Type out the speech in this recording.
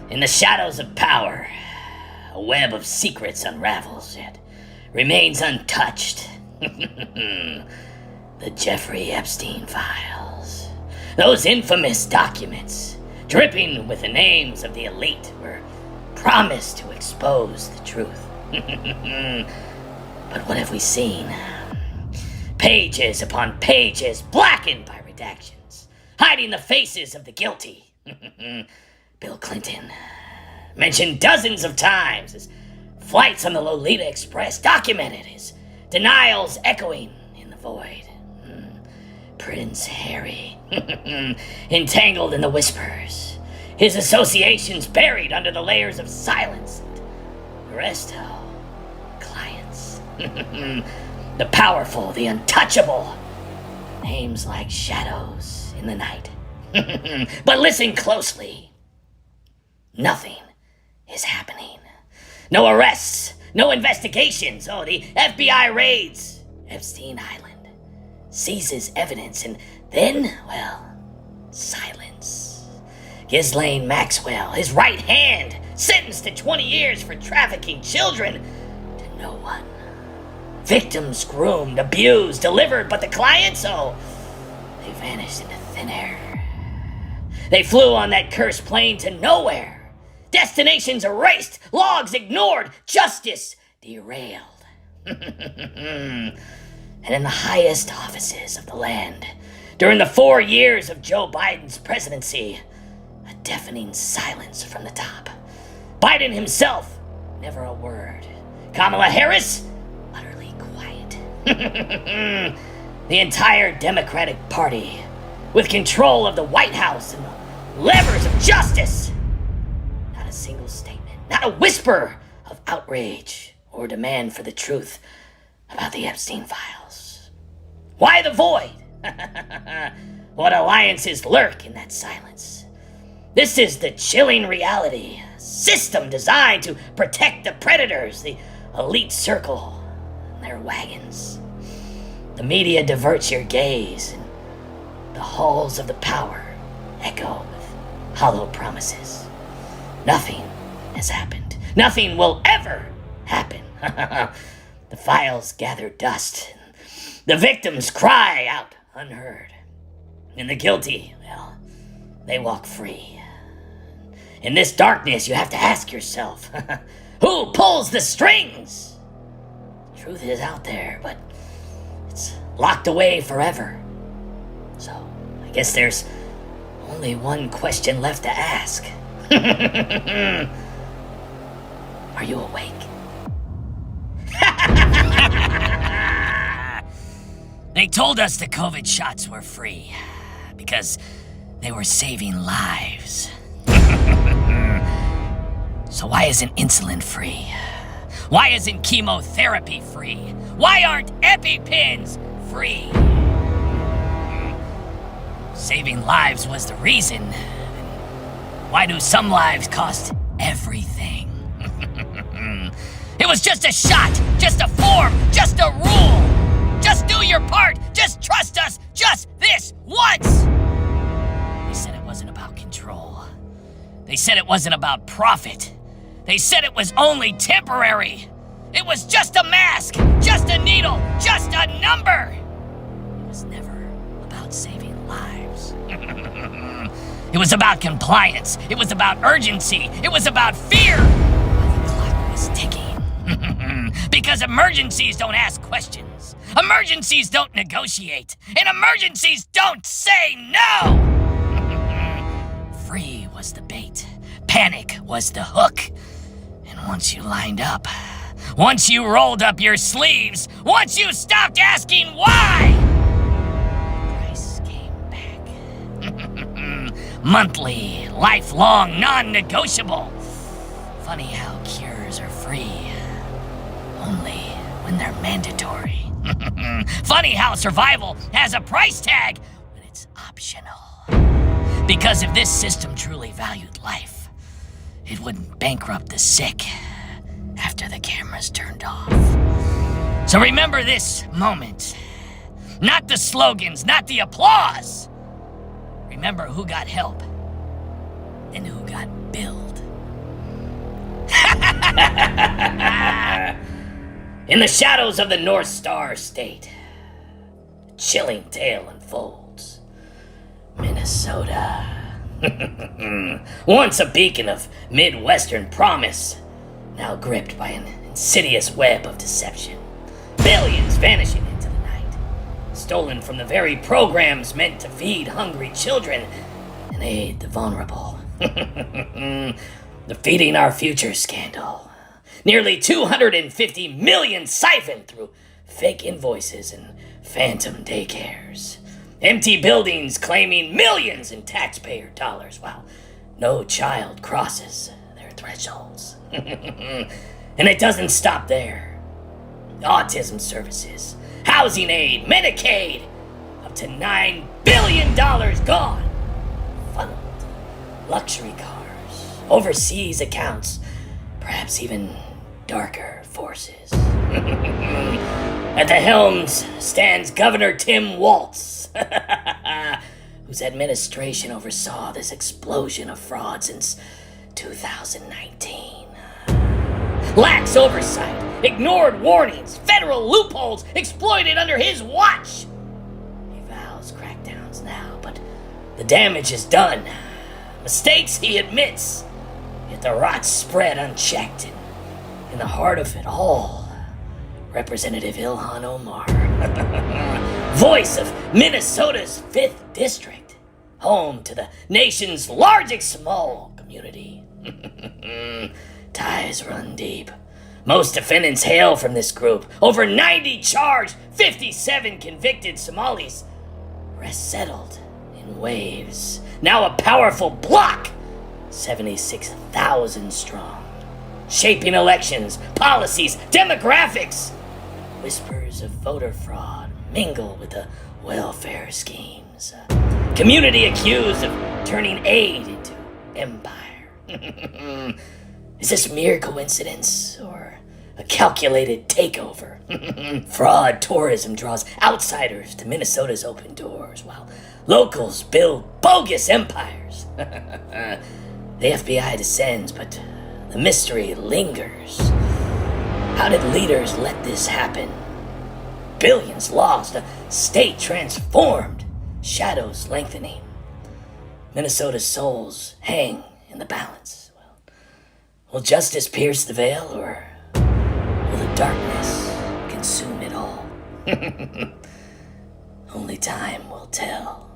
In the shadows of power, a web of secrets unravels, yet remains untouched. The Jeffrey Epstein files. Those infamous documents, dripping with the names of the elite, were promised to expose the truth. But what have we seen? Pages upon pages blackened by redactions, hiding the faces of the guilty. Bill Clinton, mentioned dozens of times, his flights on the Lolita Express documented, his denials echoing in the void. Prince Harry, entangled in the whispers, his associations buried under the layers of silence, and the rest, clients. The powerful, the untouchable, names like shadows in the night. But listen closely. Nothing is happening. No arrests, no investigations. Oh, the FBI raids Epstein Island, seizes evidence, and then, well, silence. Ghislaine Maxwell, his right hand, sentenced to 20 years for trafficking children, to no one. Victims groomed, abused, delivered, but the clients, oh, they vanished into thin air. They flew on that cursed plane to nowhere. Destinations erased, logs ignored, justice derailed. And in the highest offices of the land, during the 4 years of Joe Biden's presidency, a deafening silence from the top. Biden himself, never a word. Kamala Harris, utterly quiet. The entire Democratic Party, with control of the White House and the levers of justice. Not a single statement, not a whisper of outrage or demand for the truth about the Epstein files. Why the void? What alliances lurk in that silence? This is the chilling reality. A system designed to protect the predators, the elite circle, and their wagons. The media diverts your gaze, and the halls of the power echo with hollow promises. Nothing has happened. Nothing will ever happen. The files gather dust. The victims cry out unheard. And the guilty, well, they walk free. In this darkness, you have to ask yourself, who pulls the strings? Truth is out there, but it's locked away forever. So, I guess there's only one question left to ask. Are you awake? They told us the COVID shots were free because they were saving lives. So why isn't insulin free? Why isn't chemotherapy free? Why aren't EpiPens free? Saving lives was the reason. Why do some lives cost everything? It was just a shot, just a form, just a rule. Just do your part, just trust us, just this once. They said it wasn't about control. They said it wasn't about profit. They said it was only temporary. It was just a mask, just a needle, just a number. It was never about saving lives. It was about compliance. It was about urgency. It was about fear. But the clock was ticking. Because emergencies don't ask questions. Emergencies don't negotiate. And emergencies don't say no. Free was the bait. Panic was the hook. And once you lined up, once you rolled up your sleeves, once you stopped asking why, the price came back. Monthly, lifelong, non-negotiable. Funny how cures are free, only when they're mandatory. Funny how survival has a price tag when it's optional. Because if this system truly valued life, it wouldn't bankrupt the sick after the cameras turned off. So remember this moment. Not the slogans, not the applause. Remember who got help and who got billed. In the shadows of the North Star State, a chilling tale unfolds. Minnesota. Once a beacon of Midwestern promise, now gripped by an insidious web of deception. Billions vanishing into the night, stolen from the very programs meant to feed hungry children and aid the vulnerable. The Feeding Our Future scandal. Nearly 250 million siphoned through fake invoices and phantom daycares. Empty buildings claiming millions in taxpayer dollars while no child crosses their thresholds. And it doesn't stop there. Autism services, housing aid, Medicaid, up to $9 billion gone. Funneled. Luxury cars, overseas accounts, perhaps even darker forces. At the helms stands Governor Tim Walz, whose administration oversaw this explosion of fraud since 2019. Lax oversight, ignored warnings, federal loopholes exploited under his watch. He vows crackdowns now, but the damage is done. Mistakes he admits, yet the rot's spread unchecked. In the heart of it all, Representative Ilhan Omar, voice of Minnesota's 5th District, home to the nation's largest small community. Ties run deep. Most defendants hail from this group. Over 90 charged, 57 convicted Somalis rest settled in waves. Now a powerful bloc, 76,000 strong. Shaping elections, policies, demographics. Whispers of voter fraud mingle with the welfare schemes. Community accused of turning aid into empire. Is this mere coincidence or a calculated takeover? Fraud tourism draws outsiders to Minnesota's open doors while locals build bogus empires. The FBI descends, but the mystery lingers. How did leaders let this happen? Billions lost, a state transformed, shadows lengthening. Minnesota's souls hang in the balance. Will justice pierce the veil, or will the darkness consume it all? Only time will tell.